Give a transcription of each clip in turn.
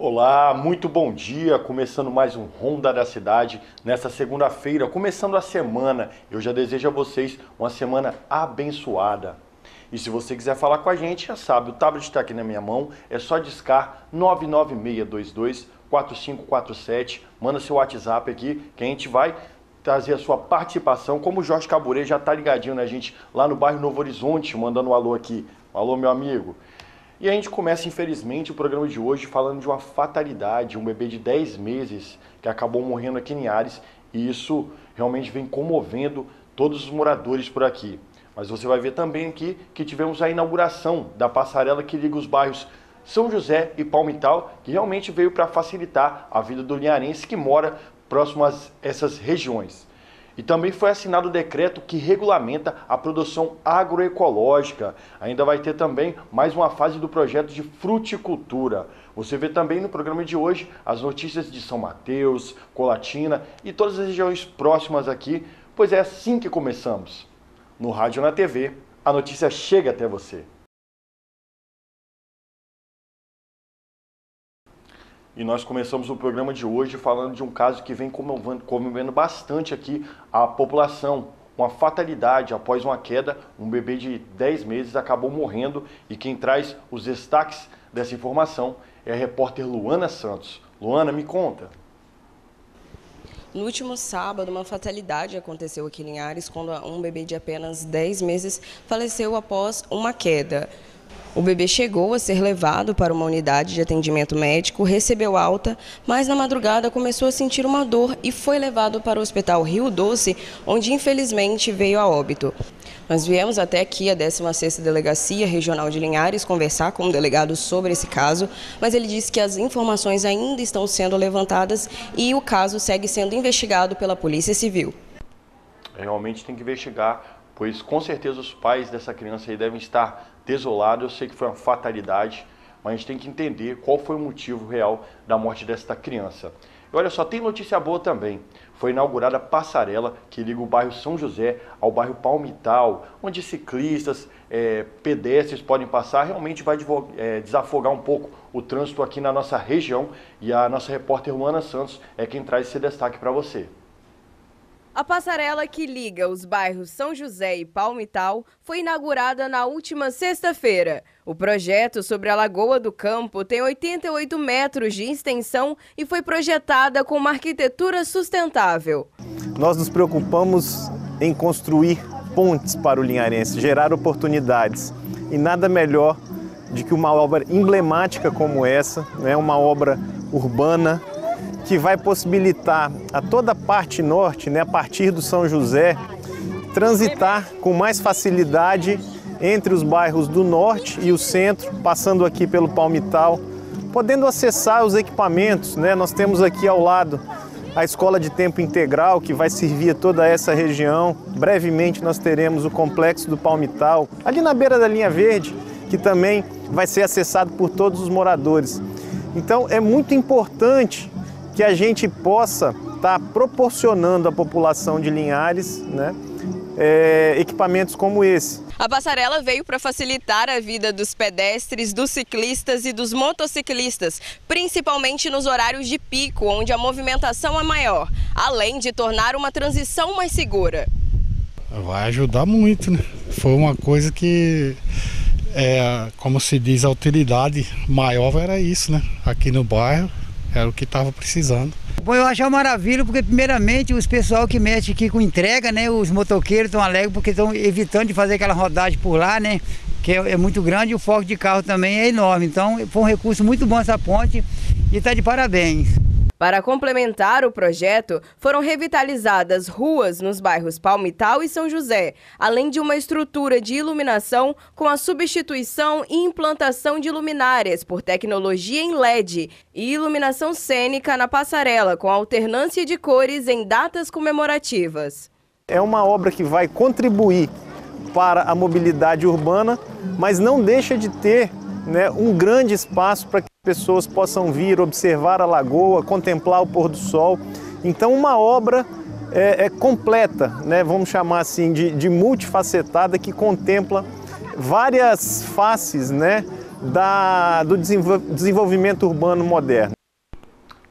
Olá, muito bom dia, começando mais um Ronda da Cidade, nesta segunda-feira, começando a semana. Eu já desejo a vocês uma semana abençoada. E se você quiser falar com a gente, já sabe, o tablet está aqui na minha mão, é só discar 99622-4547, manda seu WhatsApp aqui, que a gente vai trazer a sua participação, como o Jorge Caburê já está ligadinho na gente lá no bairro Novo Horizonte, mandando um alô aqui. Alô, meu amigo. E a gente começa, infelizmente, o programa de hoje falando de uma fatalidade, um bebê de 10 meses que acabou morrendo aqui em Ares, e isso realmente vem comovendo todos os moradores por aqui. Mas você vai ver também aqui que tivemos a inauguração da passarela que liga os bairros São José e Palmital, que realmente veio para facilitar a vida do linharense que mora próximo a essas regiões. E também foi assinado o decreto que regulamenta a produção agroecológica. Ainda vai ter também mais uma fase do projeto de fruticultura. Você vê também no programa de hoje as notícias de São Mateus, Colatina e todas as regiões próximas aqui, pois é assim que começamos. No rádio e na TV, a notícia chega até você. E nós começamos o programa de hoje falando de um caso que vem comovendo bastante aqui a população. Uma fatalidade, após uma queda, um bebê de 10 meses acabou morrendo, e quem traz os destaques dessa informação é a repórter Luana Santos. Luana, me conta. No último sábado, uma fatalidade aconteceu aqui em Ares, quando um bebê de apenas 10 meses faleceu após uma queda. O bebê chegou a ser levado para uma unidade de atendimento médico, recebeu alta, mas na madrugada começou a sentir uma dor e foi levado para o Hospital Rio Doce, onde infelizmente veio a óbito. Nós viemos até aqui, a 16ª Delegacia Regional de Linhares, conversar com o delegado sobre esse caso, mas ele disse que as informações ainda estão sendo levantadas e o caso segue sendo investigado pela Polícia Civil. Realmente tem que investigar, pois com certeza os pais dessa criança aí devem estar desolados. Eu sei que foi uma fatalidade, mas a gente tem que entender qual foi o motivo real da morte desta criança. E olha só, tem notícia boa também. Foi inaugurada a passarela que liga o bairro São José ao bairro Palmital, onde ciclistas, pedestres podem passar. Realmente vai desafogar um pouco o trânsito aqui na nossa região, e a nossa repórter Luana Santos é quem traz esse destaque para você. A passarela que liga os bairros São José e Palmital foi inaugurada na última sexta-feira. O projeto sobre a Lagoa do Campo tem 88 metros de extensão e foi projetada com uma arquitetura sustentável. Nós nos preocupamos em construir pontes para o linharense, gerar oportunidades. E nada melhor do que uma obra emblemática como essa, né? Uma obra urbana, que vai possibilitar a toda a parte norte, né, a partir do São José, transitar com mais facilidade entre os bairros do norte e o centro, passando aqui pelo Palmital, podendo acessar os equipamentos, né? Nós temos aqui ao lado a escola de tempo integral, que vai servir a toda essa região. Brevemente nós teremos o complexo do Palmital, ali na beira da linha verde, que também vai ser acessado por todos os moradores. Então é muito importante que a gente possa estar proporcionando à população de Linhares, né, equipamentos como esse. A passarela veio para facilitar a vida dos pedestres, dos ciclistas e dos motociclistas, principalmente nos horários de pico, onde a movimentação é maior, além de tornar uma transição mais segura. Vai ajudar muito, né? Foi uma coisa que, como se diz, a utilidade maior era isso, né? Aqui no bairro. Era o que estava precisando. Bom, eu acho uma maravilha, porque primeiramente os pessoal que mexe aqui com entrega, né, os motoqueiros estão alegres porque estão evitando de fazer aquela rodagem por lá, né, que é muito grande, e o foco de carro também é enorme. Então foi um recurso muito bom essa ponte e está de parabéns. Para complementar o projeto, foram revitalizadas ruas nos bairros Palmital e São José, além de uma estrutura de iluminação com a substituição e implantação de luminárias por tecnologia em LED e iluminação cênica na passarela, com alternância de cores em datas comemorativas. É uma obra que vai contribuir para a mobilidade urbana, mas não deixa de ter, né, um grande espaço para que as pessoas possam vir, observar a lagoa, contemplar o pôr do sol. Então uma obra completa, né, vamos chamar assim, de multifacetada, que contempla várias faces, né, do desenvolvimento urbano moderno.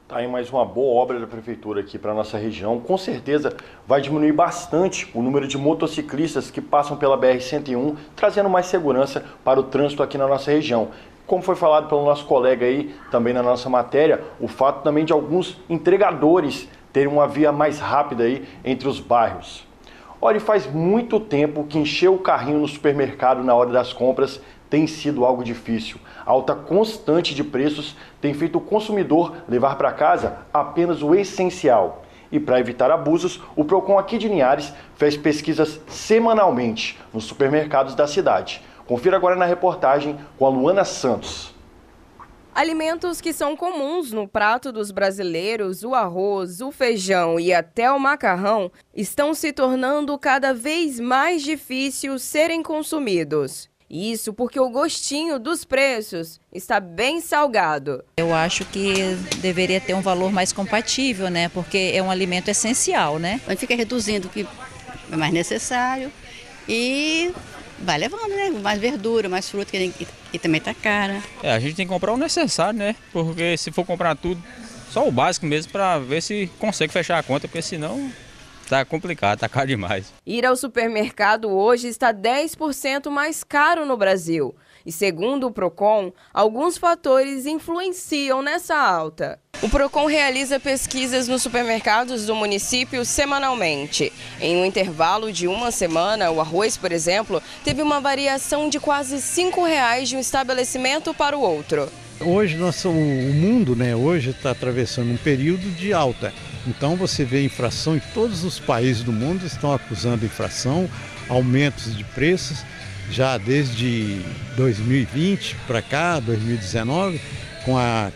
Tá aí mais uma boa obra da prefeitura aqui para a nossa região. Com certeza vai diminuir bastante o número de motociclistas que passam pela BR-101, trazendo mais segurança para o trânsito aqui na nossa região. Como foi falado pelo nosso colega aí, também na nossa matéria, o fato também de alguns entregadores terem uma via mais rápida aí entre os bairros. Olha, faz muito tempo que encher o carrinho no supermercado na hora das compras tem sido algo difícil. A alta constante de preços tem feito o consumidor levar para casa apenas o essencial. E para evitar abusos, o Procon aqui de Linhares fez pesquisas semanalmente nos supermercados da cidade. Confira agora na reportagem com a Luana Santos. Alimentos que são comuns no prato dos brasileiros, o arroz, o feijão e até o macarrão, estão se tornando cada vez mais difíceis serem consumidos. Isso porque o gostinho dos preços está bem salgado. Eu acho que deveria ter um valor mais compatível, né? Porque é um alimento essencial, né? A gente fica reduzindo o que é mais necessário e vai levando, né? Mais verdura, mais fruta, que também tá cara. A gente tem que comprar o necessário, né? Porque se for comprar tudo, só o básico mesmo para ver se consegue fechar a conta, porque senão tá complicado, tá caro demais. Ir ao supermercado hoje está 10% mais caro no Brasil. E segundo o Procon, alguns fatores influenciam nessa alta. O Procon realiza pesquisas nos supermercados do município semanalmente. Em um intervalo de uma semana, o arroz, por exemplo, teve uma variação de quase R$ 5,00 de um estabelecimento para o outro. Hoje o mundo, né, hoje está atravessando um período de alta. Então você vê inflação em todos os países do mundo, estão acusando inflação, aumentos de preços, já desde 2020 para cá, 2019, com a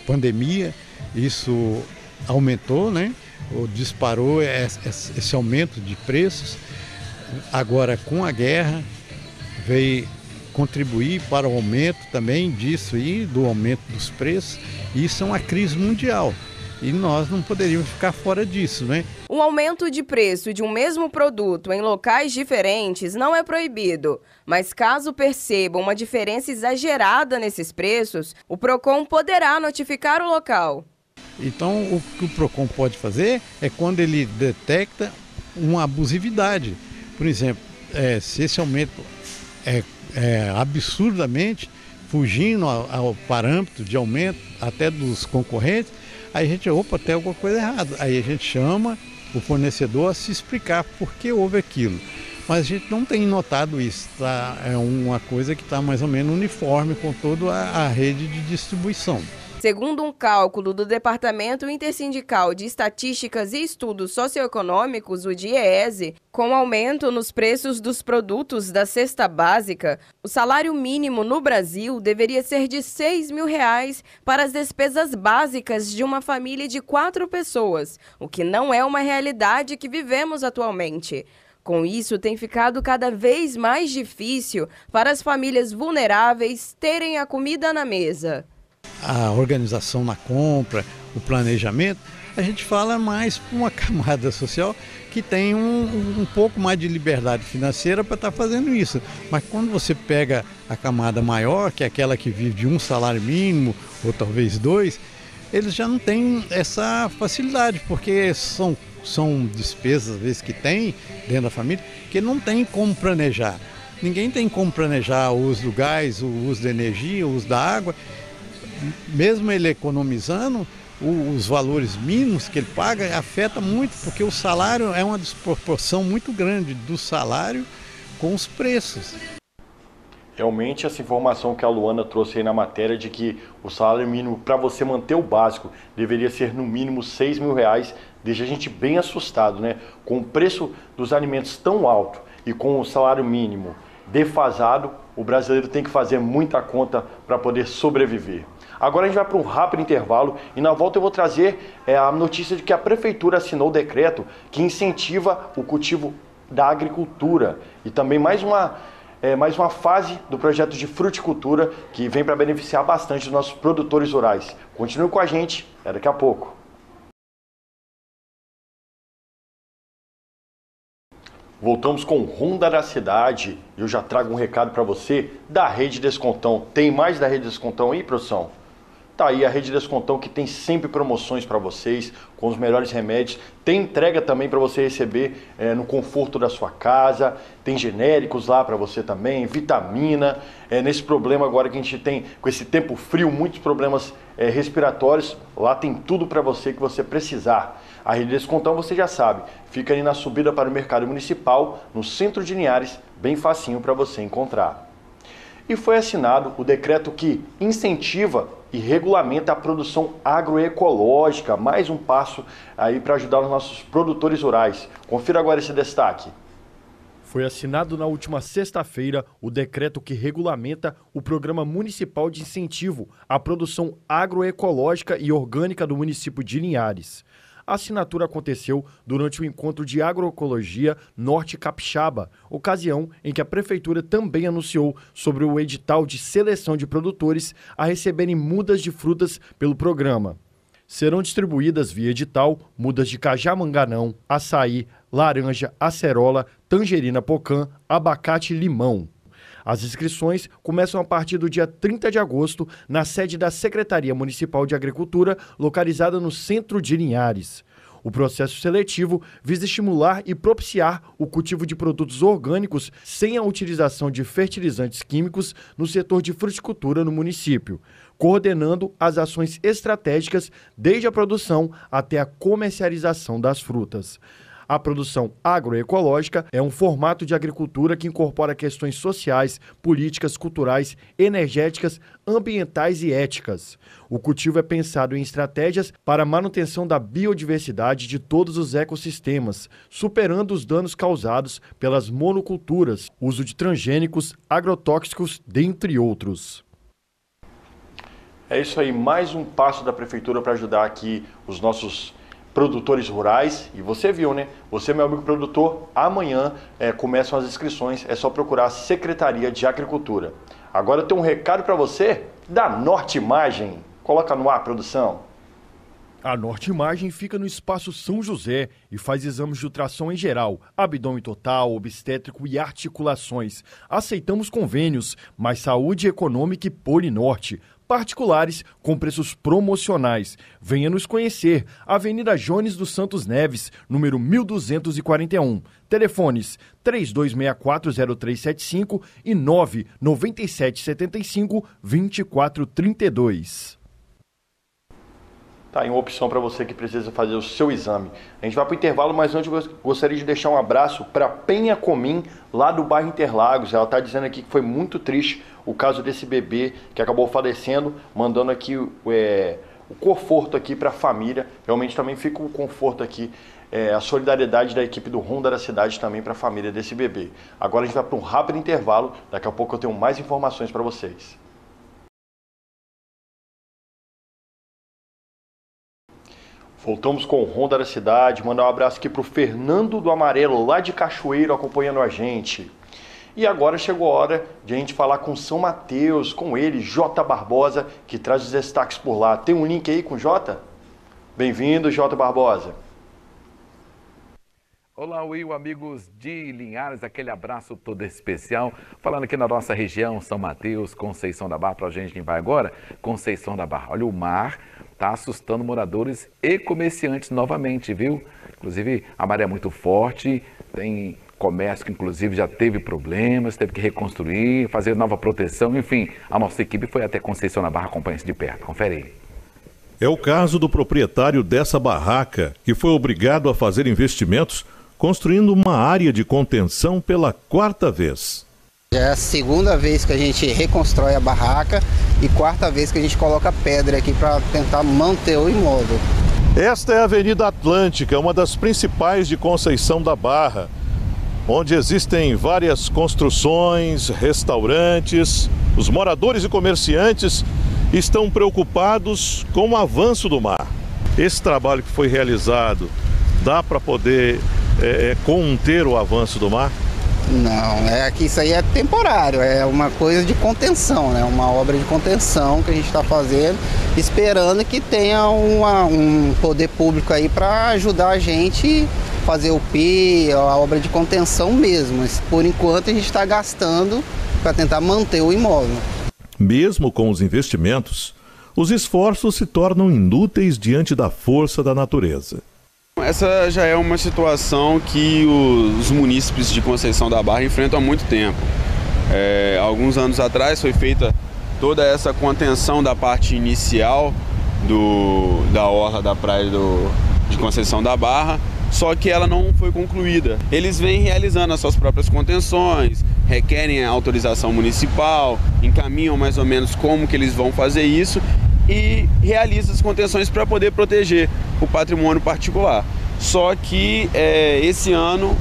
pandemia, isso aumentou, né? Disparou esse aumento de preços. Agora com a guerra veio contribuir para o aumento também disso e do aumento dos preços. Isso é uma crise mundial. E nós não poderíamos ficar fora disso, né? O aumento de preço de um mesmo produto em locais diferentes não é proibido, mas caso perceba uma diferença exagerada nesses preços, o Procon poderá notificar o local. Então, o que o Procon pode fazer é quando ele detecta uma abusividade. Por exemplo, se esse aumento é absurdamente fugindo ao parâmetro de aumento até dos concorrentes, aí a gente, tem alguma coisa errada. Aí a gente chama o fornecedor a se explicar por que houve aquilo. Mas a gente não tem notado isso, tá? É uma coisa que está mais ou menos uniforme com toda a rede de distribuição. Segundo um cálculo do Departamento Intersindical de Estatísticas e Estudos Socioeconômicos, o DIEESE, com o aumento nos preços dos produtos da cesta básica, o salário mínimo no Brasil deveria ser de R$ 6.000 para as despesas básicas de uma família de 4 pessoas, o que não é uma realidade que vivemos atualmente. Com isso, tem ficado cada vez mais difícil para as famílias vulneráveis terem a comida na mesa. A organização na compra, o planejamento, a gente fala mais para uma camada social que tem um pouco mais de liberdade financeira para estar fazendo isso. Mas quando você pega a camada maior, que é aquela que vive de um salário mínimo ou talvez 2, eles já não têm essa facilidade, porque são despesas, às vezes, que tem dentro da família, que não tem como planejar. Ninguém tem como planejar o uso do gás, o uso da energia, o uso da água. Mesmo ele economizando, os valores mínimos que ele paga afeta muito, porque o salário é uma desproporção muito grande do salário com os preços. Realmente essa informação que a Luana trouxe aí na matéria de que o salário mínimo para você manter o básico deveria ser no mínimo R$ 6.000, deixa a gente bem assustado, né? Com o preço dos alimentos tão alto e com o salário mínimo defasado, o brasileiro tem que fazer muita conta para poder sobreviver. Agora a gente vai para um rápido intervalo e na volta eu vou trazer a notícia de que a Prefeitura assinou o decreto que incentiva o cultivo da agricultura e também mais uma fase do projeto de fruticultura que vem para beneficiar bastante os nossos produtores rurais. Continue com a gente, daqui a pouco. Voltamos com Ronda da Cidade. Eu já trago um recado para você da Rede Descontão. Tem mais da Rede Descontão aí, produção? Tá aí a Rede Descontão, que tem sempre promoções para vocês, com os melhores remédios. Tem entrega também para você receber no conforto da sua casa. Tem genéricos lá para você também, vitamina. Nesse problema agora que a gente tem, com esse tempo frio, muitos problemas respiratórios, lá tem tudo para você que você precisar. A Rede Descontão, você já sabe, fica ali na subida para o Mercado Municipal, no centro de Linhares, bem facinho para você encontrar. E foi assinado o decreto que incentiva e regulamenta a produção agroecológica. Mais um passo aí para ajudar os nossos produtores rurais. Confira agora esse destaque. Foi assinado na última sexta-feira o decreto que regulamenta o Programa Municipal de Incentivo à Produção Agroecológica e Orgânica do município de Linhares. A assinatura aconteceu durante o encontro de agroecologia Norte Capixaba, ocasião em que a prefeitura também anunciou sobre o edital de seleção de produtores a receberem mudas de frutas pelo programa. Serão distribuídas via edital mudas de cajá-manganão, açaí, laranja, acerola, tangerina pocã, abacate e limão. As inscrições começam a partir do dia 30 de agosto na sede da Secretaria Municipal de Agricultura, localizada no centro de Linhares. O processo seletivo visa estimular e propiciar o cultivo de produtos orgânicos sem a utilização de fertilizantes químicos no setor de fruticultura no município, coordenando as ações estratégicas desde a produção até a comercialização das frutas. A produção agroecológica é um formato de agricultura que incorpora questões sociais, políticas, culturais, energéticas, ambientais e éticas. O cultivo é pensado em estratégias para a manutenção da biodiversidade de todos os ecossistemas, superando os danos causados pelas monoculturas, uso de transgênicos, agrotóxicos, dentre outros. É isso aí, mais um passo da Prefeitura para ajudar aqui os nossos produtores rurais. E você viu, né? Você, meu amigo produtor, amanhã começam as inscrições, é só procurar a Secretaria de Agricultura. Agora eu tenho um recado para você da Norte Imagem. Coloca no ar, produção. A Norte Imagem fica no Espaço São José e faz exames de ultrassom em geral, abdômen total, obstétrico e articulações. Aceitamos convênios, mais saúde econômica e Polinorte. Particulares com preços promocionais. Venha nos conhecer. Avenida Jones dos Santos Neves, número 1241. Telefones 32640375 e 99775-2432. Tá aí uma opção para você que precisa fazer o seu exame. A gente vai para o intervalo, mas antes eu gostaria de deixar um abraço para Penha Comim, lá do bairro Interlagos. Ela está dizendo aqui que foi muito triste o caso desse bebê que acabou falecendo, mandando aqui o conforto aqui para a família. Realmente também fica o conforto aqui, a solidariedade da equipe do Ronda da Cidade também para a família desse bebê. Agora a gente vai para um rápido intervalo, daqui a pouco eu tenho mais informações para vocês. Voltamos com o Ronda da Cidade, mandar um abraço aqui para o Fernando do Amarelo, lá de Cachoeiro, acompanhando a gente. E agora chegou a hora de a gente falar com São Mateus, com ele, Jota Barbosa, que traz os destaques por lá. Tem um link aí com o Jota? Bem-vindo, Jota Barbosa. Olá, Will, amigos de Linhares, aquele abraço todo especial. Falando aqui na nossa região, São Mateus, Conceição da Barra, para a gente quem vai agora, Conceição da Barra. Olha, o mar está assustando moradores e comerciantes novamente, viu? Inclusive, a maré é muito forte, tem comércio que inclusive já teve problemas, teve que reconstruir, fazer nova proteção, enfim. A nossa equipe foi até Conceição da Barra, acompanha isso de perto. Confere aí. É o caso do proprietário dessa barraca, que foi obrigado a fazer investimentos construindo uma área de contenção pela 4ª vez. Já é a 2ª vez que a gente reconstrói a barraca e 4ª vez que a gente coloca pedra aqui para tentar manter o imóvel. Esta é a Avenida Atlântica, uma das principais de Conceição da Barra, onde existem várias construções, restaurantes. Os moradores e comerciantes estão preocupados com o avanço do mar. Esse trabalho que foi realizado, dá para poder conter o avanço do mar? Não, é que isso aí é temporário, é uma coisa de contenção, né? Uma obra de contenção que a gente está fazendo, esperando que tenha um poder público aí para ajudar a gente fazer o P, a obra de contenção mesmo. Mas, por enquanto a gente está gastando para tentar manter o imóvel. Mesmo com os investimentos, os esforços se tornam inúteis diante da força da natureza. Essa já é uma situação que os munícipes de Conceição da Barra enfrentam há muito tempo. Alguns anos atrás foi feita toda essa contenção da parte inicial da orla da praia de Conceição da Barra, só que ela não foi concluída. Eles vêm realizando as suas próprias contenções, requerem a autorização municipal, encaminham mais ou menos como que eles vão fazer isso e realizam as contenções para poder proteger o patrimônio particular. Só que esse ano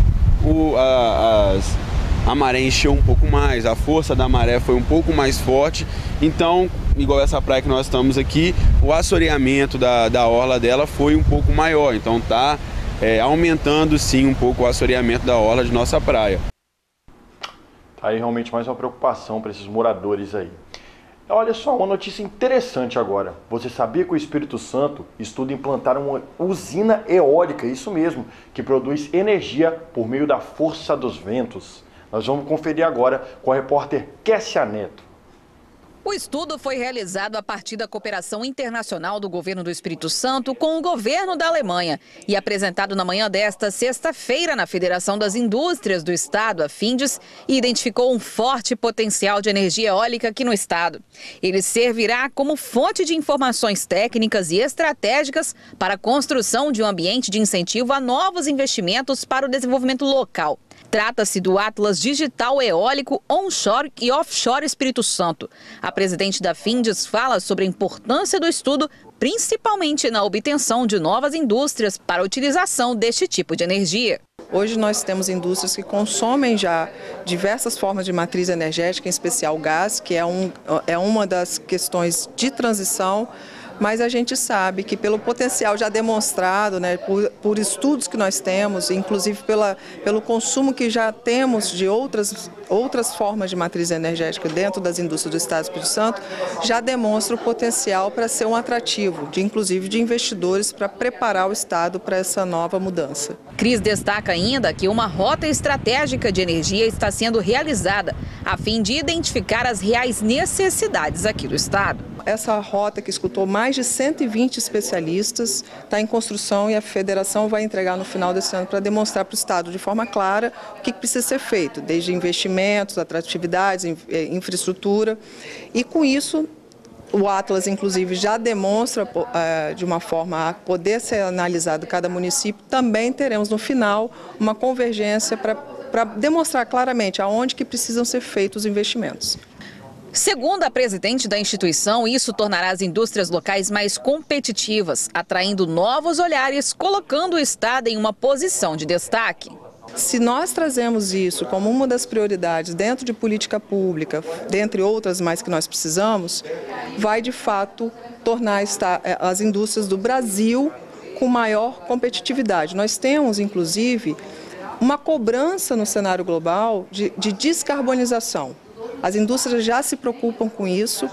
a maré encheu um pouco mais, a força da maré foi um pouco mais forte, então, igual essa praia que nós estamos aqui, o assoreamento da orla dela foi um pouco maior, então está aumentando sim um pouco o assoreamento da orla de nossa praia. Tá aí realmente mais uma preocupação para esses moradores aí. Olha só, uma notícia interessante agora. Você sabia que o Espírito Santo estuda implantar uma usina eólica, isso mesmo, que produz energia por meio da força dos ventos? Nós vamos conferir agora com a repórter Kessia Neto. O estudo foi realizado a partir da cooperação internacional do governo do Espírito Santo com o governo da Alemanha e apresentado na manhã desta sexta-feira na Federação das Indústrias do Estado, a Findes, e identificou um forte potencial de energia eólica aqui no estado. Ele servirá como fonte de informações técnicas e estratégicas para a construção de um ambiente de incentivo a novos investimentos para o desenvolvimento local. Trata-se do Atlas Digital Eólico Onshore e Offshore Espírito Santo. A presidente da Findes fala sobre a importância do estudo, principalmente na obtenção de novas indústrias para a utilização deste tipo de energia. Hoje nós temos indústrias que consomem já diversas formas de matriz energética, em especial gás, que é uma das questões de transição. Mas a gente sabe que pelo potencial já demonstrado, né, por estudos que nós temos, inclusive pelo consumo que já temos de outras formas de matriz energética dentro das indústrias do Estado do Espírito Santo, já demonstra o potencial para ser um atrativo, inclusive de investidores, para preparar o Estado para essa nova mudança. Cris destaca ainda que uma rota estratégica de energia está sendo realizada, a fim de identificar as reais necessidades aqui do Estado. Essa rota que escutou mais de 120 especialistas está em construção e a federação vai entregar no final desse ano para demonstrar para o Estado de forma clara o que precisa ser feito, desde investimentos, atratividades, infraestrutura. E com isso, o Atlas, inclusive, já demonstra de uma forma a poder ser analisado cada município. Também teremos no final uma convergência para demonstrar claramente aonde que precisam ser feitos os investimentos. Segundo a presidente da instituição, isso tornará as indústrias locais mais competitivas, atraindo novos olhares, colocando o Estado em uma posição de destaque. Se nós trazemos isso como uma das prioridades dentro de política pública, dentre outras mais que nós precisamos, vai de fato tornar as indústrias do Brasil com maior competitividade. Nós temos, inclusive, uma cobrança no cenário global de descarbonização. As indústrias já se preocupam com isso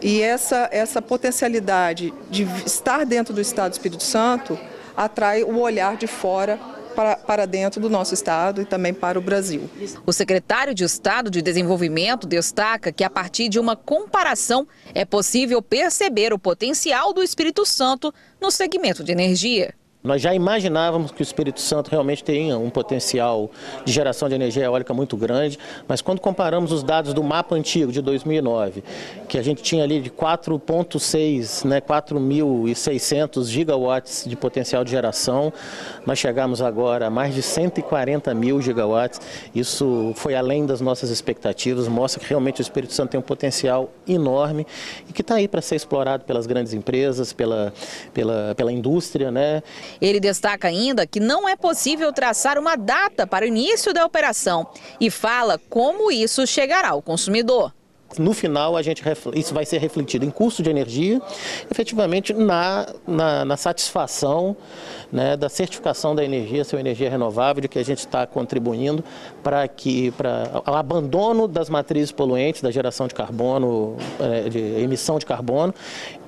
e essa potencialidade de estar dentro do Estado do Espírito Santo atrai o olhar de fora para dentro do nosso estado e também para o Brasil. O secretário de Estado de Desenvolvimento destaca que a partir de uma comparação é possível perceber o potencial do Espírito Santo no segmento de energia. Nós já imaginávamos que o Espírito Santo realmente teria um potencial de geração de energia eólica muito grande, mas quando comparamos os dados do mapa antigo de 2009, que a gente tinha ali de 4,6, 4.600 gigawatts de potencial de geração, nós chegamos agora a mais de 140 mil gigawatts. Isso foi além das nossas expectativas, mostra que realmente o Espírito Santo tem um potencial enorme e que está aí para ser explorado pelas grandes empresas, pela indústria, né? Ele destaca ainda que não é possível traçar uma data para o início da operação e fala como isso chegará ao consumidor. No final, isso vai ser refletido em custo de energia, efetivamente na satisfação, né, da certificação da energia, ser energia renovável, de que a gente está contribuindo para o abandono das matrizes poluentes, da geração de carbono, de emissão de carbono,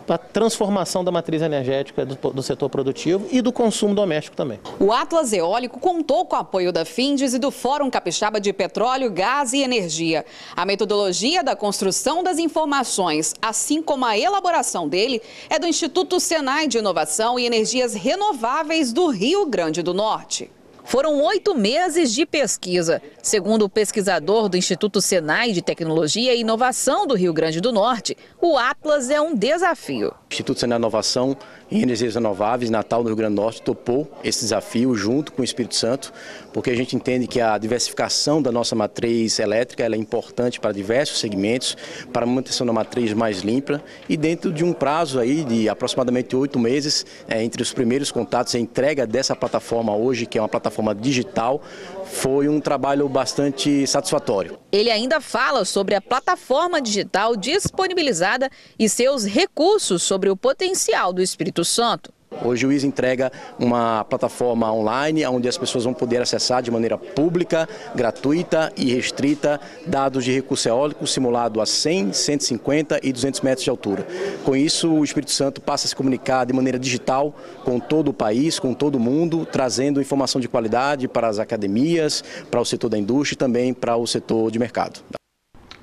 para a transformação da matriz energética do setor produtivo e do consumo doméstico também. O Atlas Eólico contou com o apoio da Findes e do Fórum Capixaba de Petróleo, Gás e Energia. A metodologia da construção das informações, assim como a elaboração dele, é do Instituto Senai de Inovação e Energias Renováveis do Rio Grande do Norte. Foram 8 meses de pesquisa. Segundo o pesquisador do Instituto Senai de Tecnologia e Inovação do Rio Grande do Norte, o Atlas é um desafio. O Instituto Senai de Inovação em Energias Renováveis, Natal, do Rio Grande do Norte, topou esse desafio junto com o Espírito Santo, porque a gente entende que a diversificação da nossa matriz elétrica ela é importante para diversos segmentos, para a manutenção da matriz mais limpa e dentro de um prazo aí de aproximadamente 8 meses, entre os primeiros contatos, a entrega dessa plataforma hoje, que é uma plataforma digital, foi um trabalho bastante satisfatório. Ele ainda fala sobre a plataforma digital disponibilizada e seus recursos sobre o potencial do Espírito Santo. Hoje o ISA entrega uma plataforma online onde as pessoas vão poder acessar de maneira pública, gratuita e restrita dados de recurso eólico simulado a 100, 150 e 200 metros de altura. Com isso, o Espírito Santo passa a se comunicar de maneira digital com todo o país, com todo o mundo, trazendo informação de qualidade para as academias, para o setor da indústria e também para o setor de mercado.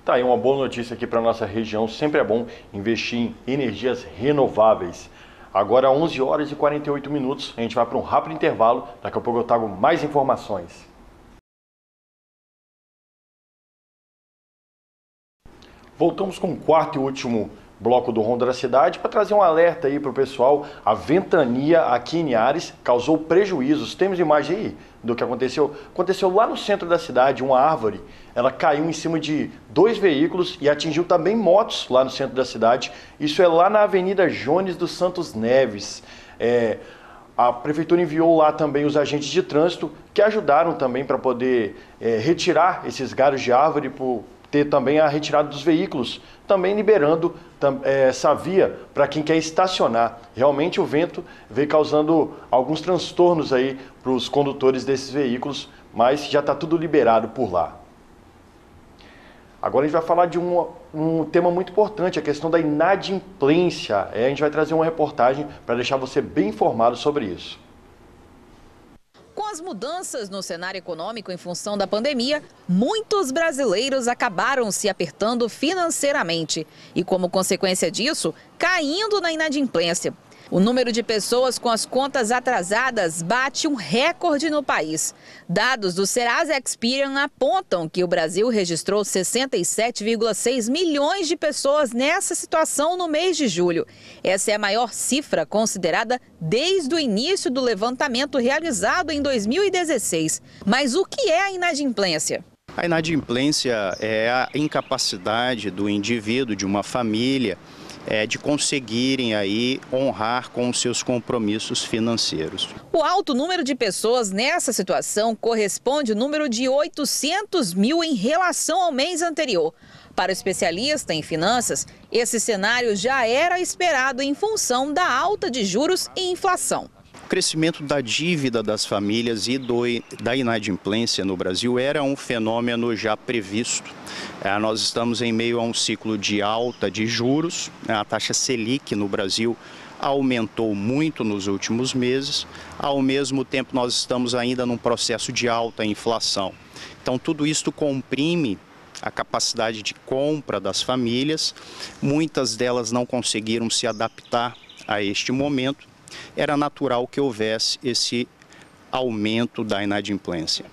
Tá aí uma boa notícia aqui para a nossa região. Sempre é bom investir em energias renováveis. Agora 11 horas e 48 minutos, a gente vai para um rápido intervalo, daqui a pouco eu trago mais informações. Voltamos com o quarto e último bloco do Ronda da Cidade para trazer um alerta aí para o pessoal. A ventania aqui em Linhares causou prejuízos. Temos imagem aí do que aconteceu? Aconteceu lá no centro da cidade, uma árvore, ela caiu em cima de 2 veículos e atingiu também motos lá no centro da cidade. Isso é lá na Avenida Jones dos Santos Neves. A prefeitura enviou lá também os agentes de trânsito que ajudaram também para poder retirar esses galhos de árvore, por ter também a retirada dos veículos, também liberando essa via para quem quer estacionar. Realmente o vento veio causando alguns transtornos aí para os condutores desses veículos, mas já está tudo liberado por lá. Agora a gente vai falar de um tema muito importante, a questão da inadimplência. A gente vai trazer uma reportagem para deixar você bem informado sobre isso. Com as mudanças no cenário econômico em função da pandemia, muitos brasileiros acabaram se apertando financeiramente e, como consequência disso, caindo na inadimplência. O número de pessoas com as contas atrasadas bate um recorde no país. Dados do Serasa Experian apontam que o Brasil registrou 67,6 milhões de pessoas nessa situação no mês de julho. Essa é a maior cifra considerada desde o início do levantamento realizado em 2016. Mas o que é a inadimplência? A inadimplência é a incapacidade do indivíduo, de uma família, de conseguirem aí honrar com os seus compromissos financeiros. O alto número de pessoas nessa situação corresponde ao número de 800 mil em relação ao mês anterior. Para o especialista em finanças, esse cenário já era esperado em função da alta de juros e inflação. O crescimento da dívida das famílias e da inadimplência no Brasil era um fenômeno já previsto. Nós estamos em meio a um ciclo de alta de juros. A taxa Selic no Brasil aumentou muito nos últimos meses. Ao mesmo tempo, nós estamos ainda num processo de alta inflação. Então, tudo isso comprime a capacidade de compra das famílias. Muitas delas não conseguiram se adaptar a este momento. Era natural que houvesse esse aumento da inadimplência.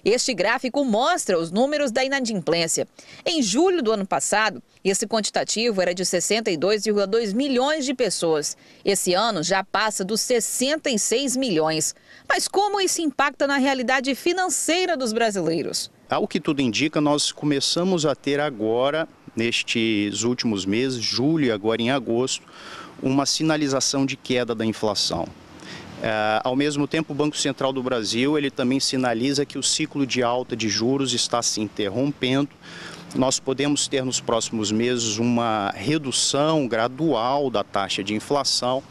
Este gráfico mostra os números da inadimplência. Em julho do ano passado, esse quantitativo era de 62,2 milhões de pessoas. Esse ano já passa dos 66 milhões. Mas como isso impacta na realidade financeira dos brasileiros? Ao que tudo indica, nós começamos a ter agora, nestes últimos meses, julho e agora em agosto, uma sinalização de queda da inflação. Ao mesmo tempo, o Banco Central do Brasil ele também sinaliza que o ciclo de alta de juros está se interrompendo. Nós podemos ter nos próximos meses uma redução gradual da taxa de inflação.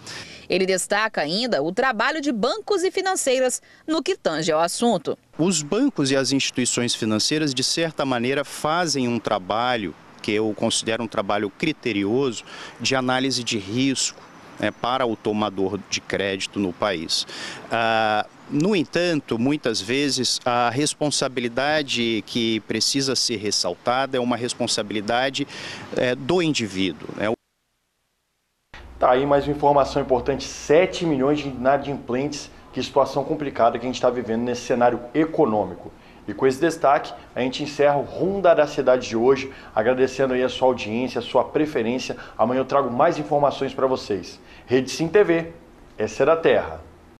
Ele destaca ainda o trabalho de bancos e financeiras no que tange ao assunto. Os bancos e as instituições financeiras, de certa maneira, fazem um trabalho que que eu considero um trabalho criterioso de análise de risco, né, para o tomador de crédito no país. No entanto, muitas vezes a responsabilidade que precisa ser ressaltada é uma responsabilidade do indivíduo, né? Tá aí mais uma informação importante, 7 milhões de inadimplentes, que situação complicada que a gente está vivendo nesse cenário econômico. E com esse destaque, a gente encerra o Ronda da Cidade de hoje, agradecendo aí a sua audiência, a sua preferência. Amanhã eu trago mais informações para vocês. Rede Sim TV, essa é da Terra.